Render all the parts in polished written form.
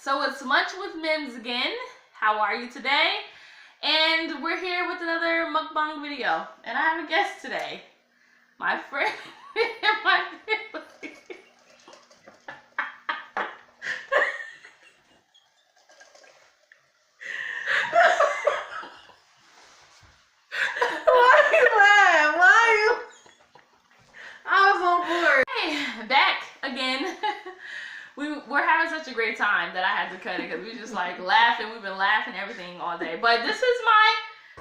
So it's Lunch with Mims again. How are you today? And we're here with another mukbang video. And I have a guest today. My friend and my family. Back again. We're having such a great time that I had to cut it because we just like laughing. We've been laughing everything all day. But this is my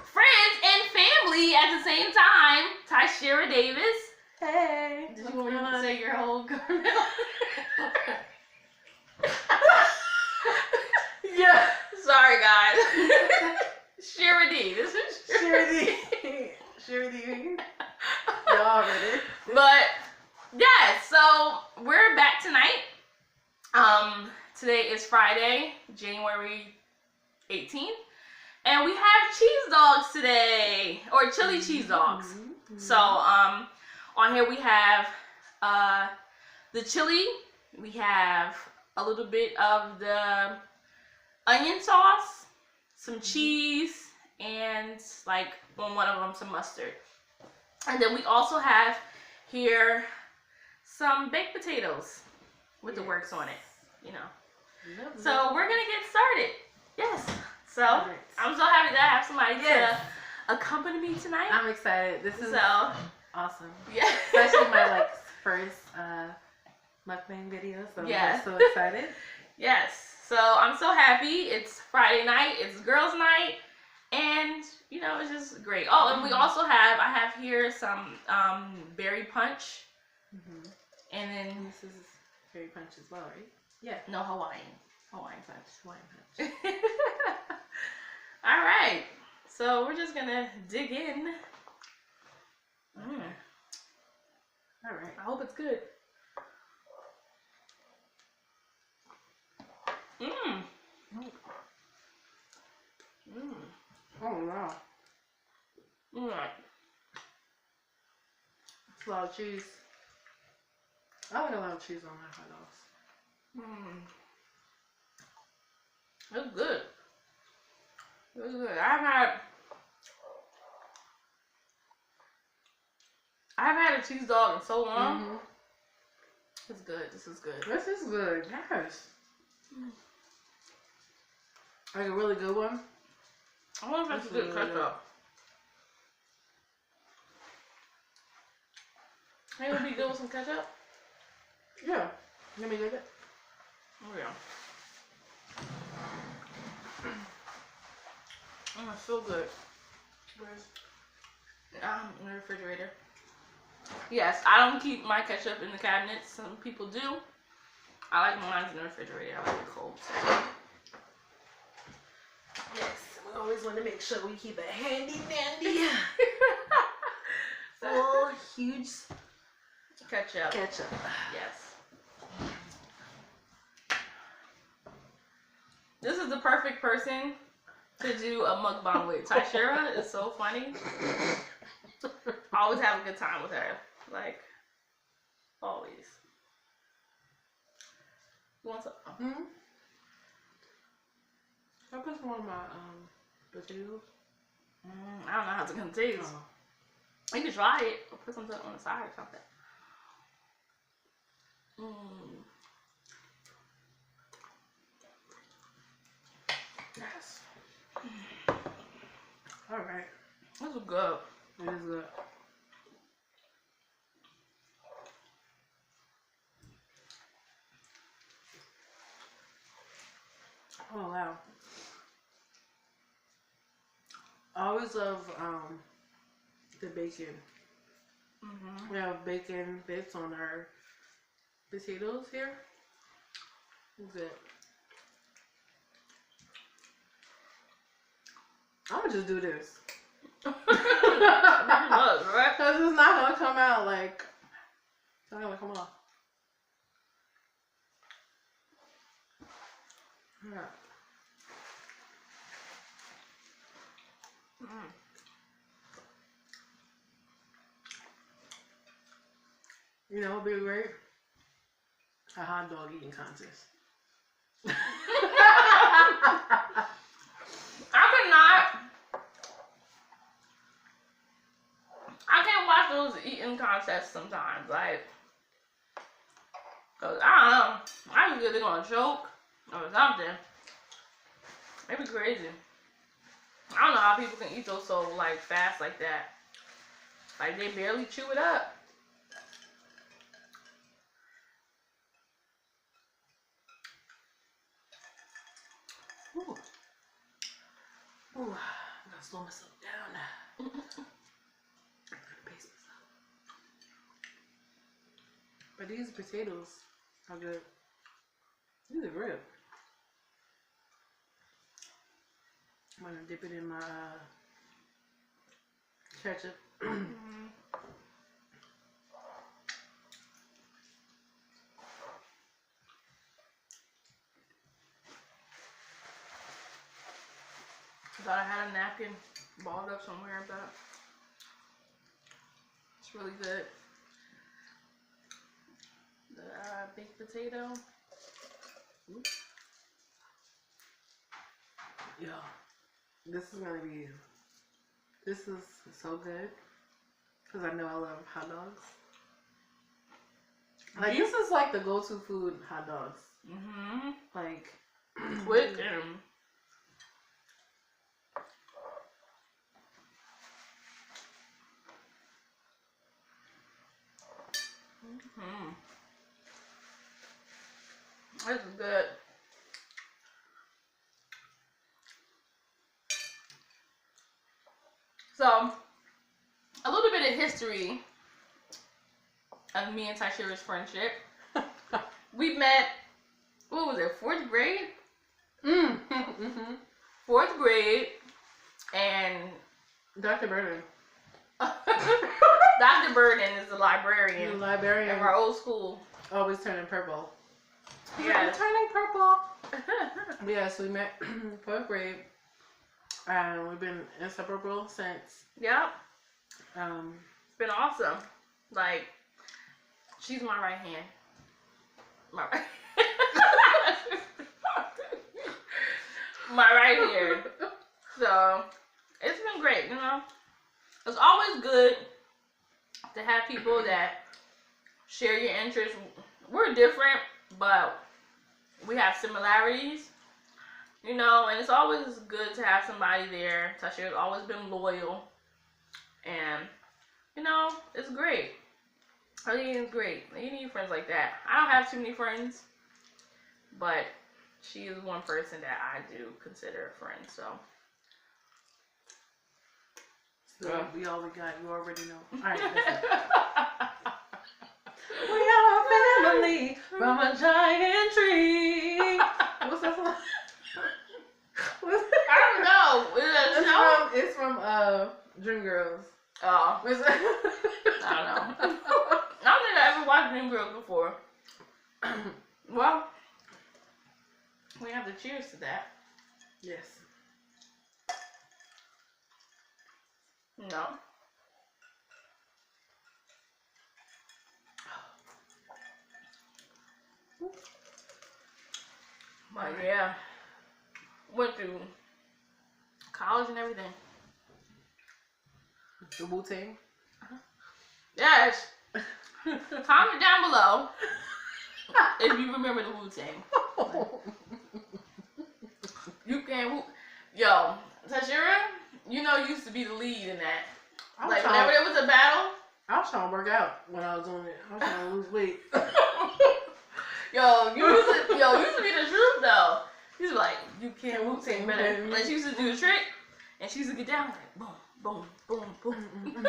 friends and family at the same time. Tyshira Davis. Hey. Did you want to say your whole government? Yeah. Sorry, guys. Shira D. This is Shira D. Shira D. Y'all ready? But yeah, so we're back tonight. Today is Friday, January 18th, and we have cheese dogs today, or chili cheese dogs. Mm-hmm. So on here we have the chili, we have a little bit of the onion sauce, some cheese, and like on one of them some mustard. And then we also have here some baked potatoes with the works on it, you know. Lovely. So we're gonna get started. Yes. So I'm so happy that I have somebody to accompany me tonight. I'm excited. This is so awesome. Yeah. Especially my first mukbang video. So I'm so excited. Yes. So I'm so happy. It's Friday night. It's girls' night, and you know it's just great. Oh, and we also have I have here some berry punch. Mm-hmm. And then this is berry punch as well, right? Yeah. No, Hawaiian punch. Hawaiian punch. All right. So we're just gonna dig in. Okay. All right. I hope it's good. Mmm. Mmm. Oh wow. Mmm. It's a lot of cheese. I would allow cheese on my hot dogs. Mmm. It's good. It's good. I haven't had a cheese dog in so long. Mm-hmm. It's good. This is good. This is good. Yes. Like a really good one. I wonder if that's a good ketchup. Maybe it would be good with some ketchup. Yeah. Let me get it. Oh yeah. It's so good. Where's? In the refrigerator. Yes, I don't keep my ketchup in the cabinet. Some people do. I like mine in the refrigerator. I like it cold. Yes, we always want to make sure we keep it handy dandy. Full, huge Ketchup. ketchup. Yes. This is the perfect person to do a mukbang with. Tyshira is so funny. I always have a good time with her. Like, always. You want some? Hmm? I put some on my potatoes. I don't know how it's gonna taste. Oh. You can try it or put something on the side or something. Yes. All right. This is good. It is good. Oh wow. I always love the bacon. Mm-hmm. We have bacon bits on our potatoes here. It's good. I'm gonna just do this. Right? Because it's not gonna come out like, it's not gonna come off. Yeah. You know, it'd be great. A hot dog eating contest. contest sometimes. Like, cause I don't know. I think they're gonna choke or something. It'd be crazy. I don't know how people can eat those so like fast like that. Like they barely chew it up. Ooh. Ooh. I gotta slow myself down. But these potatoes are good. These are good. I'm gonna dip it in my ketchup. Thought I had a napkin balled up somewhere, but it's really good. The baked potato. Oops. Yeah, this is so good because I know I love hot dogs. Like this is like the go-to food, hot dogs. Mm-hmm. Like Quick and this is good. So, a little bit of history of me and Tashira's friendship. We met, what was it, 4th grade? mm-hmm. 4th grade, and Dr. Burden. Dr. Burden is the librarian. The librarian of our old school. Always turning purple. Yeah. Turning purple. Yes, we met 4th grade. And we've been inseparable since. Yep. It's been awesome. Like, she's my right hand. My right my right hand. So, it's been great, you know. It's always good to have people that share your interests. We're different, but we have similarities, you know, and it's always good to have somebody there. Tashira's always been loyal, and, you know, it's great. I think it's great. You need friends like that. I don't have too many friends, but she is one person that I do consider a friend, so. We all we got, you already know. Alright, we are a family from a giant tree. What's that song? I don't know. Is that a show? It's from Dreamgirls. Oh. I don't know. I don't think I ever watched Dreamgirls before. Well, we have to cheers to that. Yes. No. But yeah, went through college and everything. The Wu-Tang? Yes. Comment down below if you remember the Wu-Tang. You can, yo, Tashira, you know, used to be the lead in that. Like whenever there was a battle. I was trying to work out when I was doing it. I was trying to lose weight. Yo, you used to be the truth though. He's like, you can't Wu-Tang better. Like she used to do the trick, and she used to get down like boom, boom, boom, boom.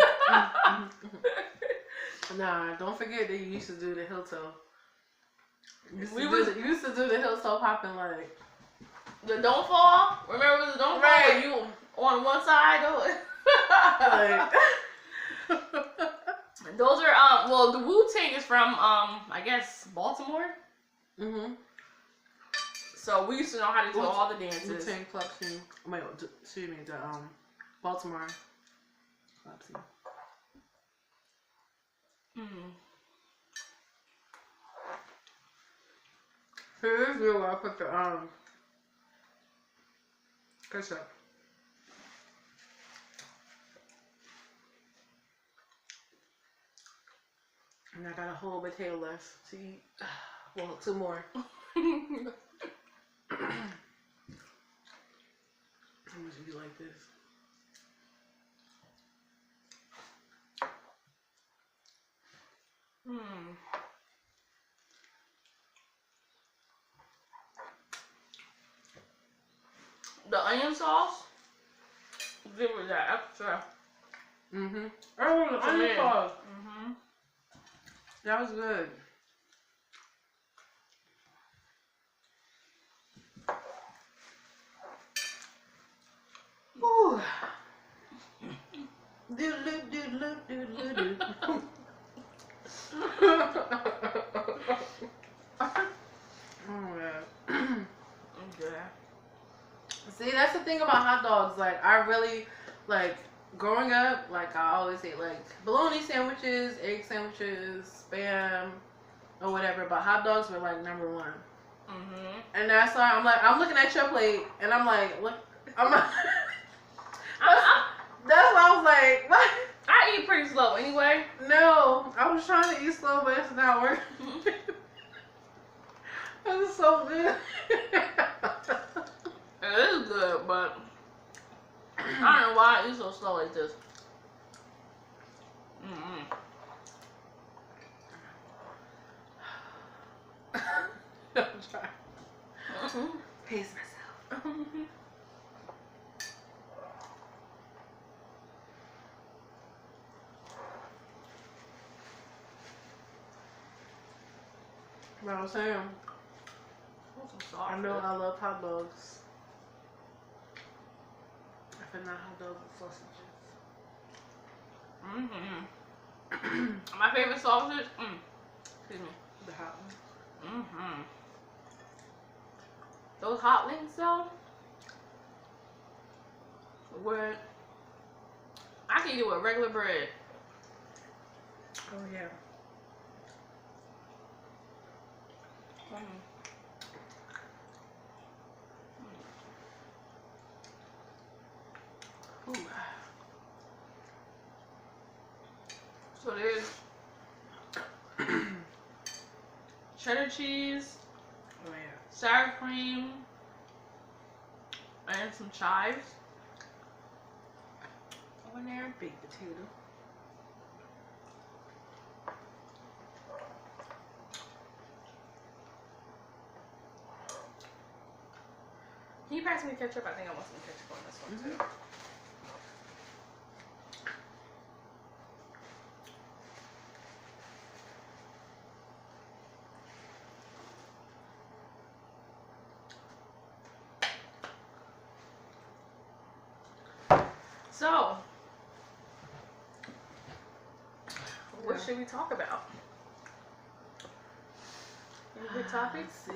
Nah, don't forget that you used to do the heel toe. You used to do the heel toe popping like the don't fall. Remember the don't fall? Right. You on one side though. Like. Those are well, the Wu-Tang is from I guess Baltimore. Mhm. So we used to know how to do all the dances. Wu-Tang Club Team. Wait, excuse me, the Baltimore Club Team. Mhm. Here's where I put the ketchup. And I got a whole potato left to eat. Well, 2 more. How much do you like this? The onion sauce, give it that extra. Oh, the onion sauce. That was good. Ooh. Oh yeah. Okay. See, that's the thing about hot dogs. Like, I really, like, growing up, like, I always ate, like, bologna sandwiches, egg sandwiches, Spam, or whatever. But hot dogs were, like, number 1. And that's why I'm like, I'm looking at your plate, and I'm like, look, I'm like, that's why I was like, what? I eat pretty slow anyway. No, I was trying to eat slow, but it's not working. This is so good. It is good, but I don't know why I eat so slow like this. I'm trying. Pace myself. But I was saying, I know I love hot dogs. If it's not hot dogs, it's sausages. My favorite sausage. Excuse me. The hot one. Those hot links though. With I can eat it with regular bread. Oh yeah. Ooh. So there's cheddar cheese, Oh yeah. sour cream, and some chives. Over there, baked potato. Can you pass me ketchup? I think I want some ketchup on this one too. So, what should we talk about? Any good topics? Let's see.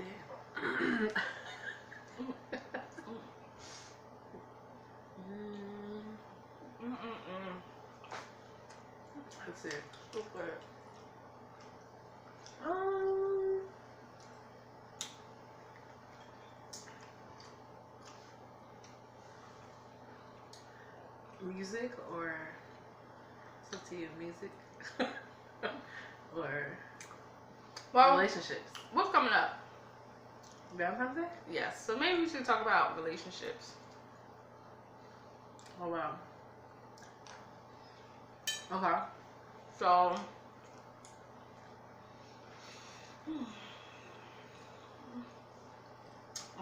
That's it. Okay. Music or it's up to you. Music or relationships. What's coming up? Valentine's Day? Yes. So maybe we should talk about relationships. Oh wow. Okay. So,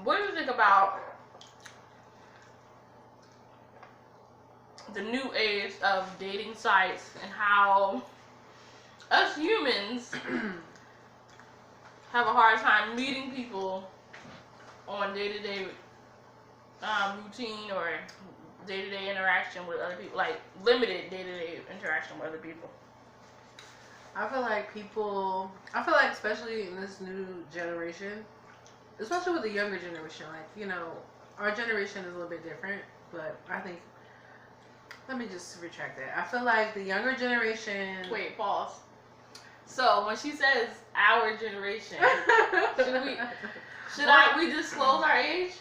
what do you think about the new age of dating sites and how us humans have a hard time meeting people on day-to-day routine or day-to-day interaction with other people, like limited day-to-day interaction with other people? I feel like especially in this new generation, especially with the younger generation, like, you know, our generation is a little bit different, but I think, let me just retract that. I feel like the younger generation... Wait, pause. So, when she says our generation, should we disclose our age?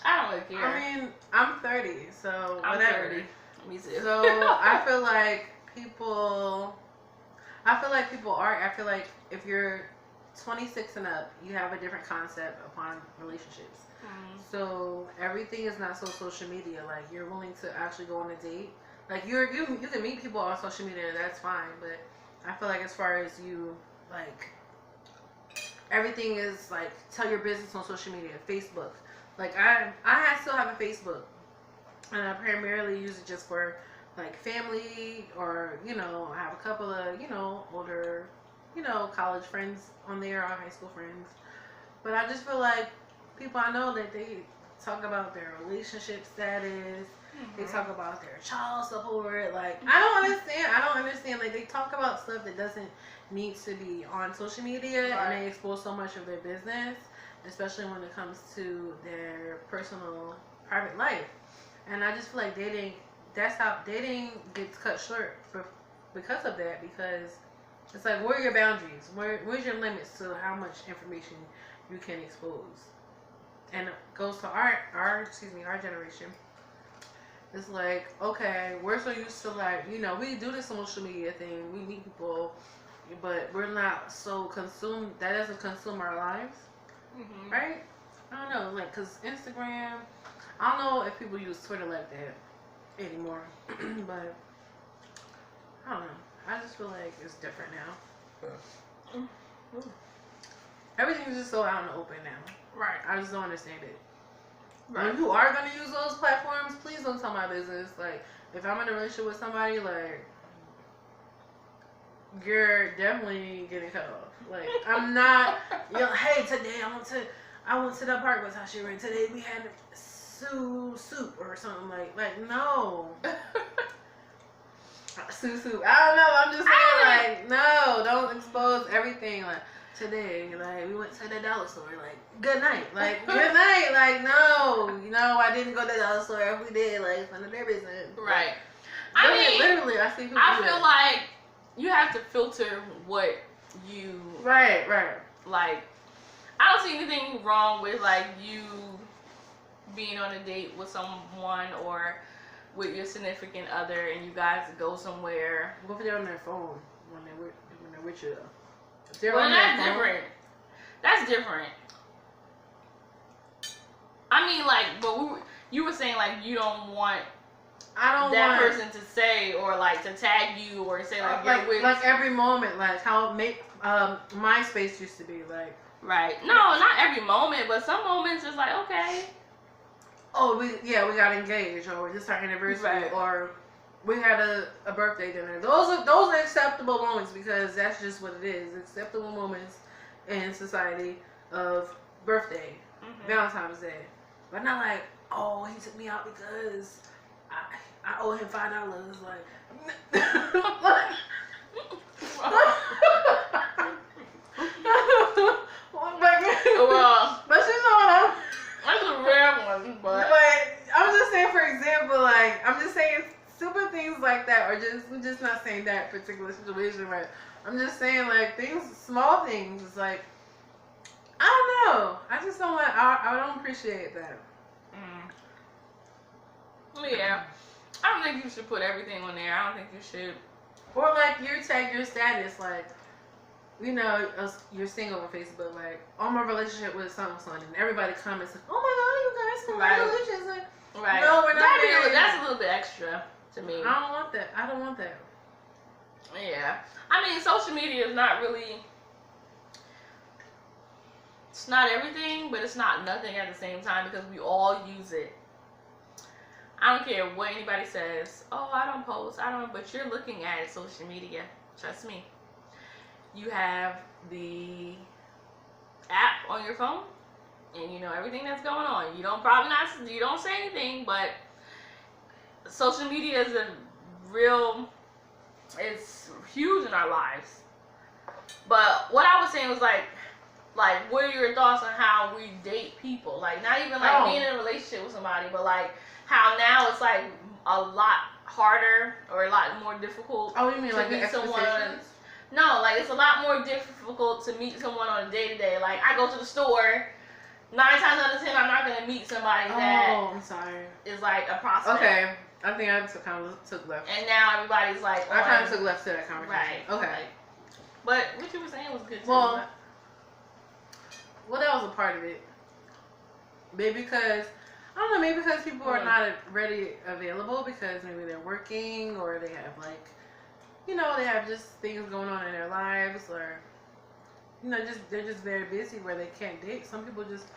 I don't really care. I mean, I'm 30, so I'm whatever. 30. Me too. So, I feel like people... I feel like people are. I feel like if you're 26 and up, you have a different concept upon relationships. So everything is not so social media. Like you're willing to actually go on a date. Like you can meet people on social media. That's fine. But I feel like as far as you like, everything is like tell your business on social media, Facebook. Like I still have a Facebook, and I primarily use it just for like family, or I have a couple of older college friends on there, or high school friends. But I just feel like people I know that they talk about their relationship status. They talk about their child support. Like I don't understand. Like they talk about stuff that doesn't need to be on social media, right. And they expose so much of their business, especially when it comes to their personal, private life. And I just feel like that's how dating gets cut short because of that. Because it's like, where are your boundaries? Where's your limits to how much information you can expose? And it goes to our generation. It's like, okay, we're so used to like, we do this social media thing. We meet people, but we're not so consumed. That doesn't consume our lives, right? I don't know, like, cause Instagram. I don't know if people use Twitter like that anymore, but I don't know. I just feel like it's different now. Everything's just so out in the open now. Right. I just don't understand it. Right. When you are going to use those platforms, please don't tell my business. Like, if I'm in a relationship with somebody, like, you're definitely getting cut off. Like, I'm not, hey, today I went to the park with Tasha, and today we had soup or something like no. Soup. I don't know. I'm just saying, like, no, don't expose everything. Like, today, like, we went to the dollar store. Like, good night. Like, good night. Like, no, I didn't go to the dollar store. If we did, like, it's none of their business. Right. Literally, I see people. I feel like you have to filter what you. Right. Like, I don't see anything wrong with like you being on a date with someone or with your significant other, and you guys go somewhere. What if they're on their phone when they're with you? Well, that's different. That's different. I mean, like, but you were saying like you don't want that person to say or like to tag you or say like you're with like every moment, like how MySpace used to be like. Right. No, not every moment, but some moments it's like okay. Oh, we got engaged, or this our anniversary, right. Or we had a birthday dinner. Those are acceptable moments because that's just what it is. Acceptable moments in society of birthday, Valentine's Day, but not like, oh, he took me out because I owe him $5. Well, but you know what that's a rare one, but I'm just saying, for example, like I'm just saying stupid things like that, or I'm just not saying that particular situation, but I'm just saying like things, small things. It's like I don't know. I just don't like. I don't appreciate that. Yeah, I don't think you should put everything on there. I don't think you should. Or like you tag your status, like you're single on Facebook, like on my relationship with son, and everybody comments like, "Oh my God, you guys, congratulations!" Like, right? No, we're not married. That's a little bit extra to me. I don't want that. Yeah, I mean, social media is not really. It's not everything, but it's not nothing at the same time because we all use it. I don't care what anybody says. Oh, I don't post. But you're looking at it, social media. Trust me. You have the app on your phone, and you know everything that's going on. You don't say anything, but social media is it's huge in our lives. But what I was saying was like, what are your thoughts on how we date people? Like, not even like being in a relationship with somebody, but like how now it's like a lot harder or a lot more difficult. Oh, you mean to like meet the someone? expectations? No, like it's a lot more difficult to meet someone on a day-to-day. Like I go to the store, 9 times out of 10, I'm not gonna meet somebody that I'm sorry. is like a prospect. Okay, I think I kind of took left. And now everybody's like, I kind of took left to that conversation. Right. Okay. Like, But what you were saying was good too. Well, that was a part of it. Maybe because I don't know. Maybe because people are not ready available because maybe they're working or they have like, they have just things going on in their lives or, they're just very busy where they can't date. Some people just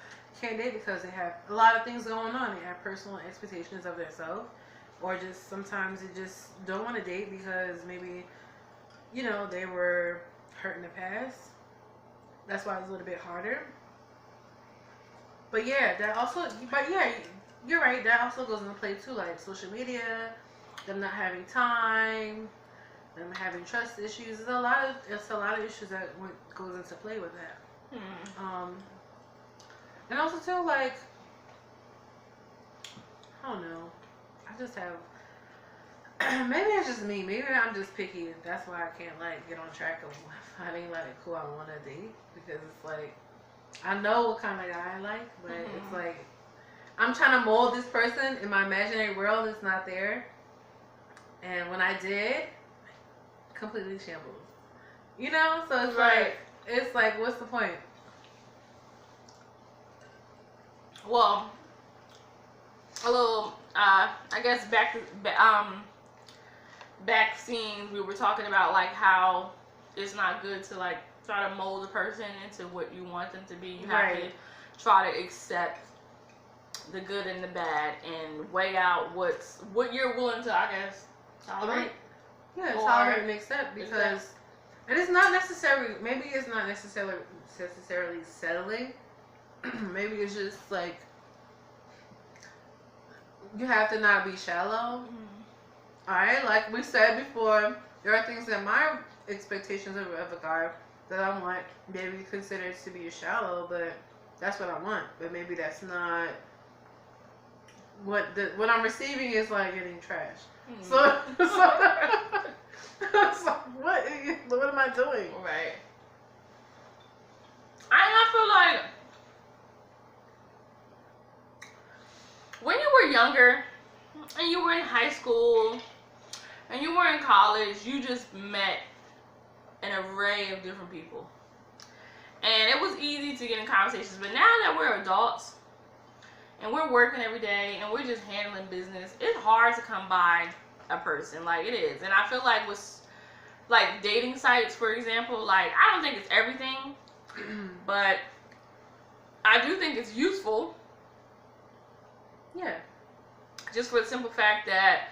can't date because they have a lot of things going on. They have personal expectations of themselves, or just sometimes they just don't want to date because maybe, they were hurt in the past. That's why it's a little bit harder. But yeah, you're right. That also goes into play too, like social media, them not having time, them having trust issues. It's a lot of issues that goes into play with that. And also too, like, I don't know. I just have. Maybe it's just me. Maybe I'm just picky. That's why I can't like get on track of finding like who I want to date, because it's like I know what kind of guy I like, but it's like I'm trying to mold this person in my imaginary world. It's not there, and when I did, completely shambles. So it's like what's the point? Well, a little, I guess back scenes, we were talking about like how it's not good to like try to mold a person into what you want them to be. You have to try to accept the good and the bad and weigh out what you're willing to, I guess, tolerate. Yeah, tolerate and accept, because it is not necessarily. Maybe it's not necessarily settling. Maybe it's just like you have to not be shallow. Alright, like we said before, there are things that my expectations of a guy that I want maybe considered to be shallow, but that's what I want. But maybe that's not what I'm receiving is like getting trash. So what am I doing? Right. I feel like when you were younger and you were in high school and you were in college, you just met an array of different people. And it was easy to get in conversations. But now that we're adults and we're working every day and we're just handling business, it's hard to come by a person. Like, it is. And I feel like with like dating sites, for example, like I don't think it's everything, but I do think it's useful. Yeah. Just for the simple fact that,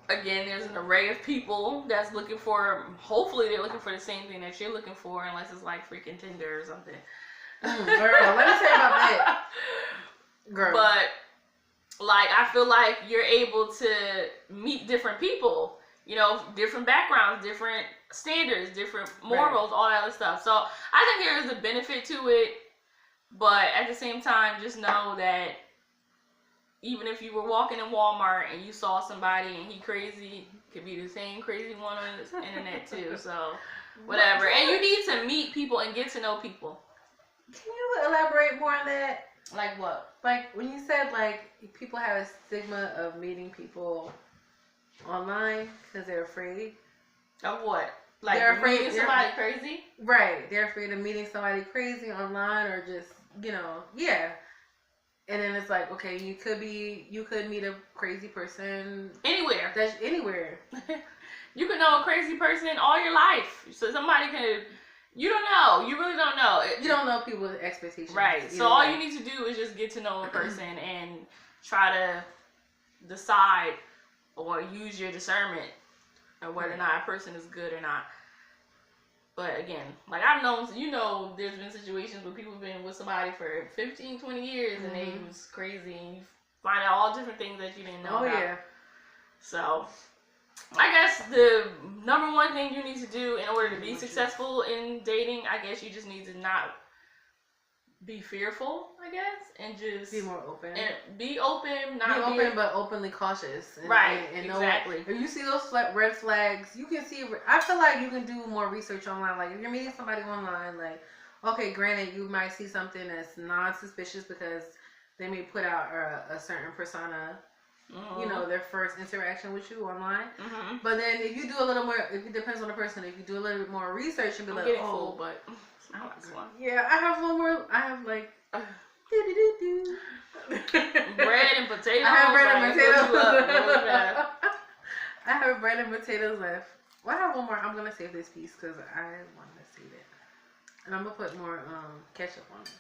again, there's an array of people that's looking for, hopefully they're looking for the same thing that you're looking for, unless it's like freaking Tinder or something. Girl, let me tell you about that. Girl. But, like, I feel like you're able to meet different people, different backgrounds, different standards, different morals, all that other stuff. So, I think there is a benefit to it, but at the same time, just know that even if you were walking in Walmart and you saw somebody and he crazy, could be the same crazy one on the internet too. So, whatever. And you need to meet people and get to know people. Can you elaborate more on that? Like what? Like when you said like people have a stigma of meeting people online because they're afraid. Of what? Like they're afraid meeting somebody crazy? Right. They're afraid of meeting somebody crazy online or just, yeah. And then it's like, okay, you could meet a crazy person anywhere. That's anywhere. You could know a crazy person all your life. So somebody could, you don't know. You really don't know. You don't know people's expectations. Right. So all you need to do is just get to know a person and try to decide or use your discernment of whether or not a person is good or not. But again, like I've known, there's been situations where people have been with somebody for 15, 20 years and they was crazy and you find out all different things that you didn't know about. Yeah. So, I guess the number one thing you need to do in order to be successful in dating, I guess you just need to not be fearful, I guess, and just be more open. And be open, but openly cautious. And, right, and exactly. If you see those red flags, you can see. I feel like you can do more research online. Like if you're meeting somebody online, like okay, granted, you might see something that's non-suspicious because they may put out a certain persona you know, their first interaction with you online. Mm-hmm. But then if you do a little more, if it depends on the person, if you do a little bit more research and be like, full, but yeah, I have one more. I have like bread and potatoes. I have bread and potatoes. I have bread and potatoes left. Well, I have one more. I'm gonna save this piece because I want to save it, and I'm gonna put more ketchup on it.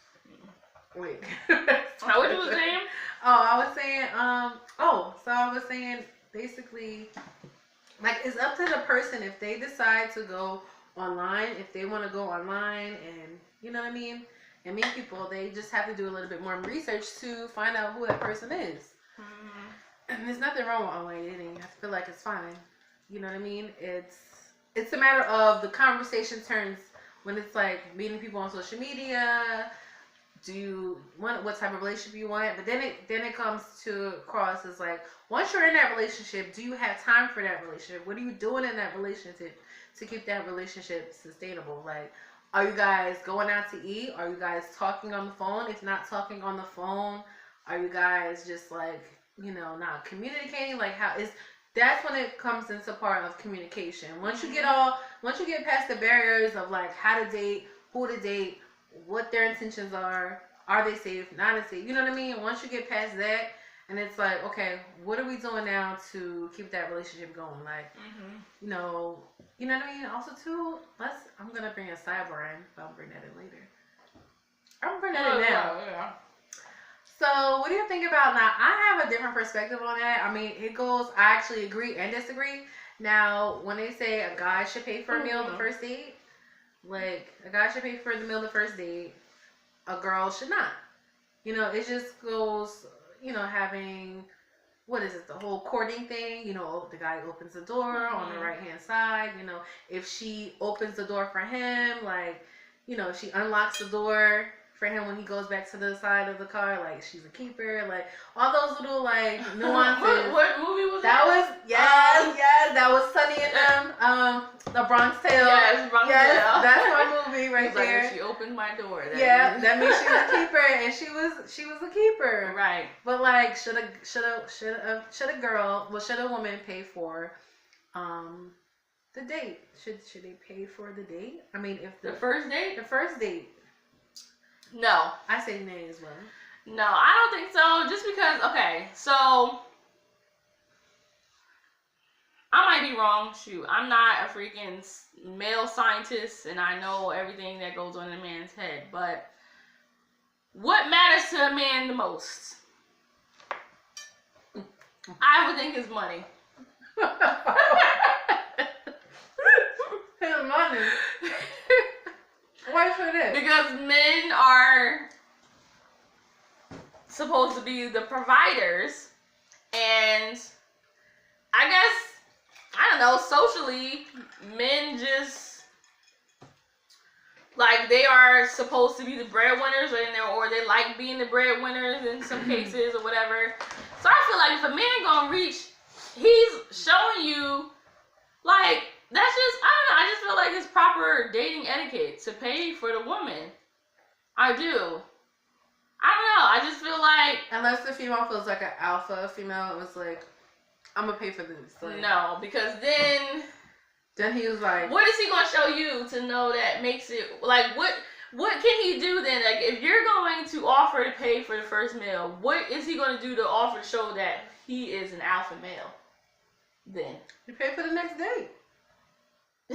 Wait. What you was saying? Oh, I was saying, so I was saying basically, like, it's up to the person if they decide to go online, if they want to go online and, you know what I mean, and meet people, they just have to do a little bit more research to find out who that person is. Mm-hmm. And there's nothing wrong with online dating. I feel like it's fine. You know what I mean? It's a matter of the conversation turns when it's like meeting people on social media. Do you want what type of relationship you want? But then it comes to cross as like, once you're in that relationship, do you have time for that relationship? What are you doing in that relationship to keep that relationship sustainable? Like, are you guys going out to eat? Are you guys talking on the phone? If not talking on the phone, are you guys just like, you know, not communicating? Like, that's when it comes into part of communication. Once you get past the barriers of like how to date, who to date, what their intentions are they safe, not safe, you know what I mean? Once you get past that, and it's like, okay, what are we doing now to keep that relationship going? Like, you know what I mean? Also, too, I'm going to bring a sidebar in, but I'll bring that in later. I'm bring that in now. Yeah. So, what do you think about now? I have a different perspective on that. I mean, it goes, I actually agree and disagree. Now, when they say a guy should pay for a meal the first date, like, a guy should pay for the meal the first date, a girl should not. You know, it just goes, you know, having, what is it, the whole courting thing, you know, the guy opens the door on the right-hand side, you know, if she opens the door for him, like, you know, she unlocks the door for him when he goes back to the side of the car, like, she's a keeper, like, all those little, like, nuances. What movie was that? That was Sunny and them, The Bronx Tale. Yes, Bronx Tale. That's my movie right there. Like, she opened my door. That means she's a keeper, and she was a keeper. Right. But like, should a woman pay for, the date? Should they pay for the date? I mean, if the first date. The first date. No. I say nay as well. No, I don't think so. Just because, okay, so I might be wrong. Shoot, I'm not a freaking male scientist, and I know everything that goes on in a man's head. But what matters to a man the most? I would think is money. His money. Why should it? Because men are supposed to be the providers, and I guess, I don't know, socially, men just, like, they are supposed to be the breadwinners, or they like being the breadwinners in some cases, or whatever. So I feel like if a man gonna reach, he's showing you, like, that's just, I don't know, I just feel like it's proper dating etiquette to pay for the woman. I do. I don't know, I just feel like, unless the female feels like an alpha female, it was like, I'm gonna pay for this. Like, no, because then he was like, what is he gonna show you to know that makes it, like, what can he do then? Like, if you're going to offer to pay for the first meal, what is he gonna do to offer to show that he is an alpha male? Then you pay for the next date. I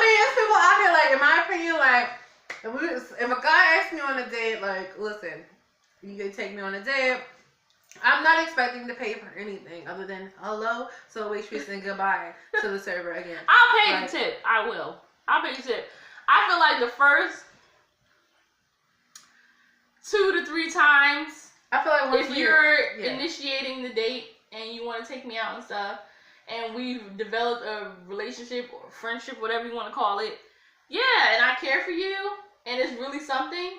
mean, it's people out here, like, in my opinion, like, if a guy asks me on a date, like, listen, you can take me on a date, I'm not expecting to pay for anything other than hello to the waitress and goodbye to the server again. I'll pay the tip. I will. I'll pay the tip. I feel like the first 2 to 3 times, I feel like if you're initiating the date and you want to take me out and stuff, and we've developed a relationship or friendship, whatever you want to call it, yeah, and I care for you, and it's really something,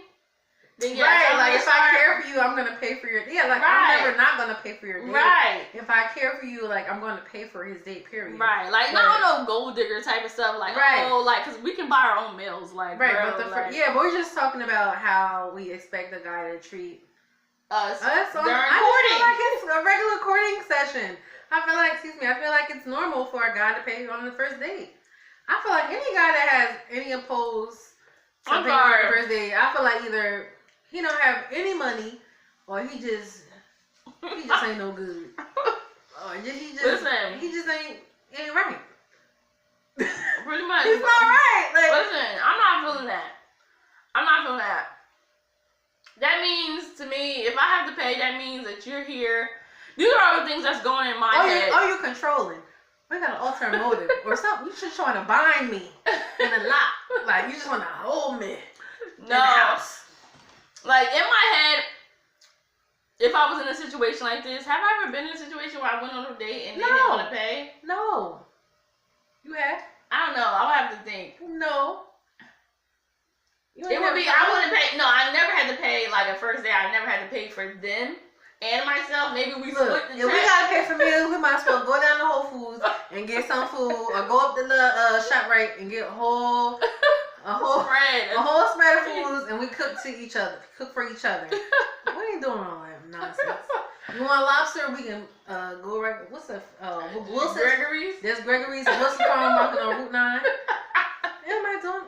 then yeah. Right, like, if I care for you, I'm going to pay for your, like, I'm never not going to pay for your date. Right. If I care for you, like, I'm going to pay for his date, period. Right, like, not no gold digger type of stuff, like, oh, like, because we can buy our own meals, like, right, bro, but but we're just talking about how we expect the guy to treat us Us on, during I courting. just feel like it's a regular courting session. I feel like it's normal for a guy to pay on the first date. I feel like any guy that has any opposed to paying on the first date, I feel like either he don't have any money or he just ain't no good. Or he just ain't right. Pretty much. He's not right. Like, listen, I'm not feeling that. That means to me, if I have to pay, that means that you're here. These are all the things that's going in my head. You're controlling. We got an ulterior motive or something. You just trying to bind me in a lot. Like, you just want to hold me in the house. Like, in my head, if I was in a situation like this, have I ever been in a situation where I went on a date and they didn't want to pay? No. You have? I don't know. I'll have to think. No. It would be, I wouldn't pay. No, I never had to pay, like, a first day. I never had to pay for them and myself. Maybe we split the check. If we got to pay for meals, we might as well go down to Whole Foods and get some food, or go up to the ShopRite and get a whole spread of foods, and we cook for each other. We ain't doing all that nonsense. You want lobster? We can go right. What's the Wilson? Gregory's? There's Gregory's and Wilson Farm on Route 9. Am I doing?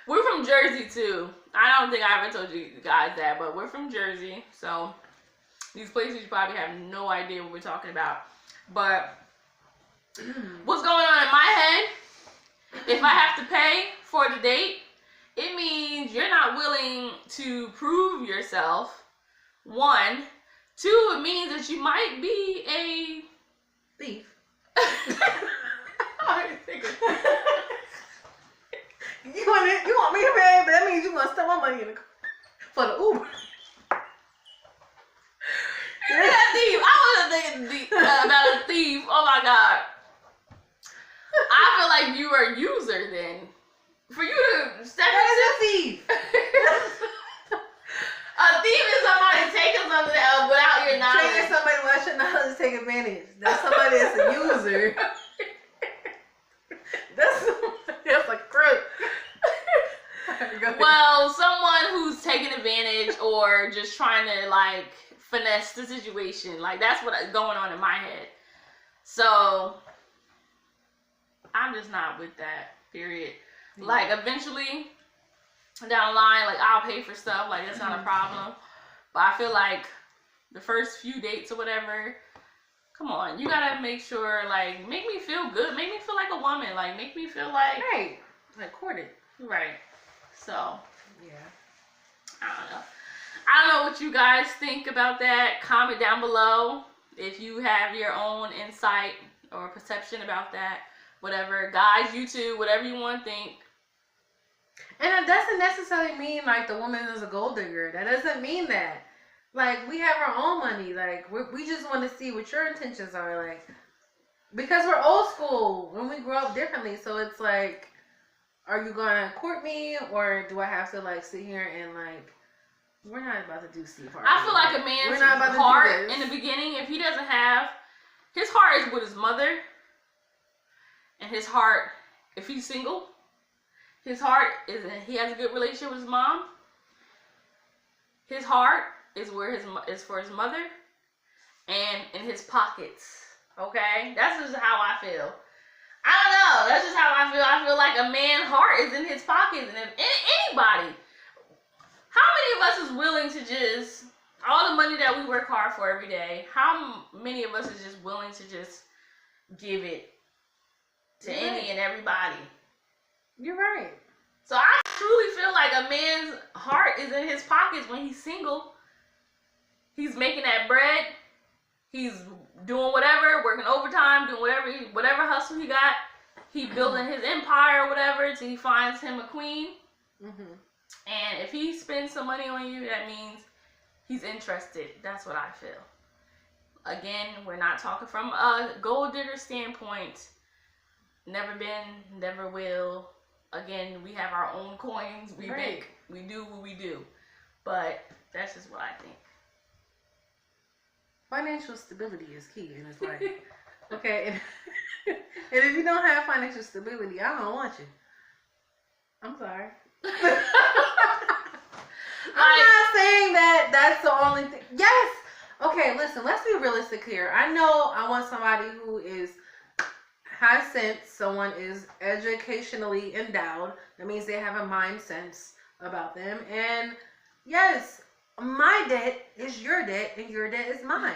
We're from Jersey too. I don't think I ever told you guys that, but we're from Jersey, so these places you probably have no idea what we're talking about. But what's going on in my head? If I have to pay for the date, it means you're not willing to prove yourself. 1. 2, it means that you might be a thief. You want me to pay, but that means you're gonna steal my money in the for the Uber. You're a thief. I wasn't thinking about a thief. Oh my god. I feel like you are a user then. For you to step into a thief. A thief is somebody taking something without your knowledge. Taking somebody without your knowledge to take advantage. That's somebody that's a user. That's a crook. Well, someone who's taking advantage or just trying to like finesse the situation. Like that's what's going on in my head. So I'm just not with that. Period. Mm-hmm. Like eventually down the line, like I'll pay for stuff. Like that's not a problem. But I feel like the first few dates or whatever, come on, you gotta make sure, like, make me feel good, make me feel like a woman, like, make me feel like, right, like courted, right? So, yeah, I don't know what you guys think about that. Comment down below if you have your own insight or perception about that. Whatever, guys, you too, whatever you want to think. And it doesn't necessarily mean like the woman is a gold digger. That doesn't mean that. Like, we have our own money. Like, we just want to see what your intentions are. Like, because we're old school when we grow up differently. So it's like, are you gonna court me, or do I have to like sit here and like? We're not about to do Steve Harvey. I feel like a man's heart in the beginning, if he doesn't have, his heart is with his mother, and his heart, if he's single, his heart is he has a good relationship with his mom. His heart is for his mother, and in his pockets. Okay, that's just how I feel. I don't know. That's just how I feel. I feel like a man's heart is in his pockets, and if anybody, how many of us is willing to just all the money that we work hard for every day? How many of us is just willing to just give it to any and everybody? You're right. So I truly feel like a man's heart is in his pockets when he's single. He's making that bread. He's doing whatever, working overtime, doing whatever hustle he got. He building his empire or whatever till he finds him a queen. Mm-hmm. And if he spends some money on you, that means he's interested. That's what I feel. Again, we're not talking from a gold digger standpoint. Never been, never will. Again, we have our own coins. We make, we do what we do. But that's just what I think. Financial stability is key in his life. Okay, and if you don't have financial stability, I don't want you. I'm sorry. I'm not saying that that's the only thing. Yes. Okay, listen. Let's be realistic here. I know I want somebody who is high sense. Someone is educationally endowed. That means they have a mind sense about them. And yes, my debt is your debt, and your debt is mine.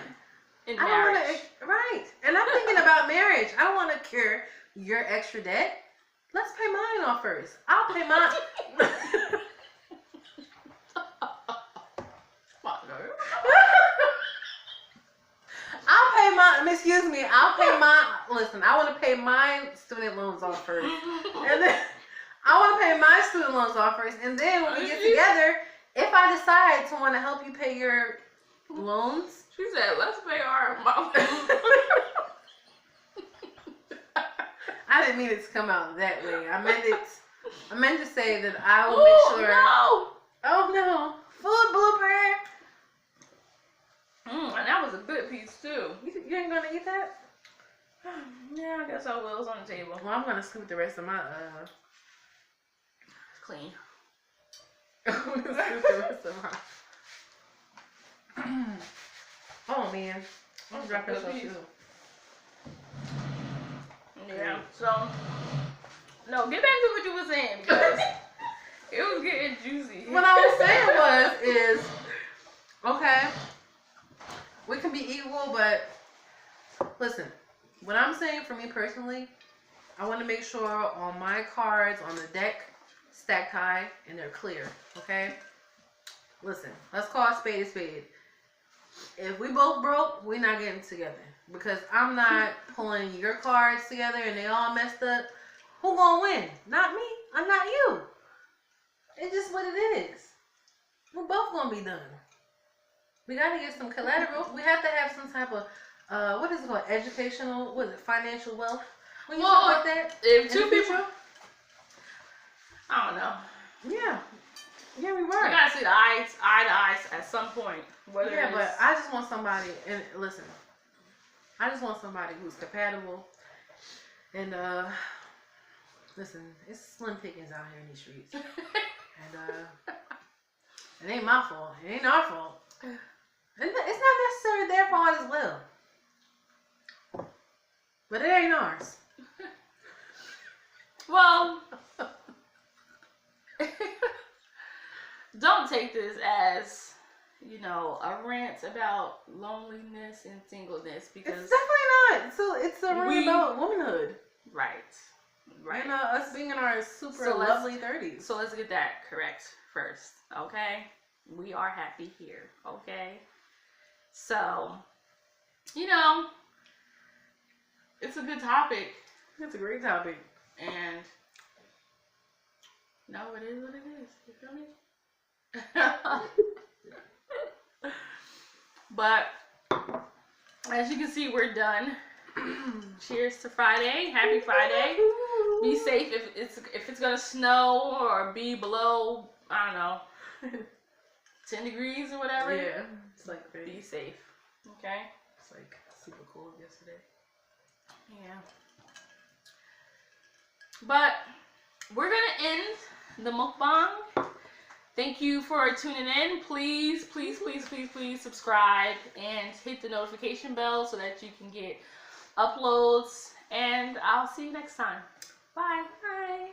In I marriage. don't want to. Right. And I'm thinking about marriage. I don't want to cure your extra debt. Let's pay mine off first. I'll pay mine. I'll pay my. Excuse me. I'll pay my. Listen, I want to pay my student loans off first, and then I want to pay my student loans off first, and then when we get together, if I decide to want to help you pay your loans, She said, "Let's pay our mom." I didn't mean it to come out that way. I meant to say that I will make sure. No. Oh no! Food blooper. And that was a good piece too. You ain't gonna eat that? Yeah, I guess I will. It's on the table. Well, I'm gonna scoop the rest of my Clean. I'm gonna scoop the rest of my. Oh man, I'm dropping Good so piece. too. Yeah. So, no, get back to what you were saying because it was getting juicy. What I was saying is okay. We can be equal, but listen. What I'm saying for me personally, I want to make sure all my cards on the deck stacked high and they're clear. Okay. Listen, let's call a spade a spade. If we both broke, we're not getting together because I'm not pulling your cards together and they all messed up. Who gonna win? Not me. I'm not you. It's just what it is. We're both gonna be done. We gotta get some collateral. We have to have some type of what is it called? Educational, what is it? Financial wealth. When you talk about that, if two people, I don't know. yeah, yeah, we We were. gotta see the eye to eye at some point. Whether Yeah, it's, but I just want somebody, and listen, I just want somebody who's compatible, and listen, it's slim pickings out here in these streets, and it ain't my fault, it ain't our fault, and it's not necessarily their fault as well, but it ain't ours. well, don't take this as, you know, a rant about loneliness and singleness because It's definitely not. So it's a rant about womanhood. right. You know, us being in our super So let's- lovely 30s. So let's get that correct first, okay? We are happy here, okay? So, you know, it's a good topic, It's a great topic. and no, it is what it is. You feel me? But as you can see, we're done. Cheers to Friday. Happy Friday. Be safe if it's gonna snow or be below, I don't know, 10 degrees or whatever. Yeah. It's like Be safe. Okay? It's like super cold yesterday. Yeah. But we're gonna end the mukbang. Thank you for tuning in. Please, please, please, please, please subscribe and hit the notification bell so that you can get uploads. And I'll see you next time. Bye. Bye.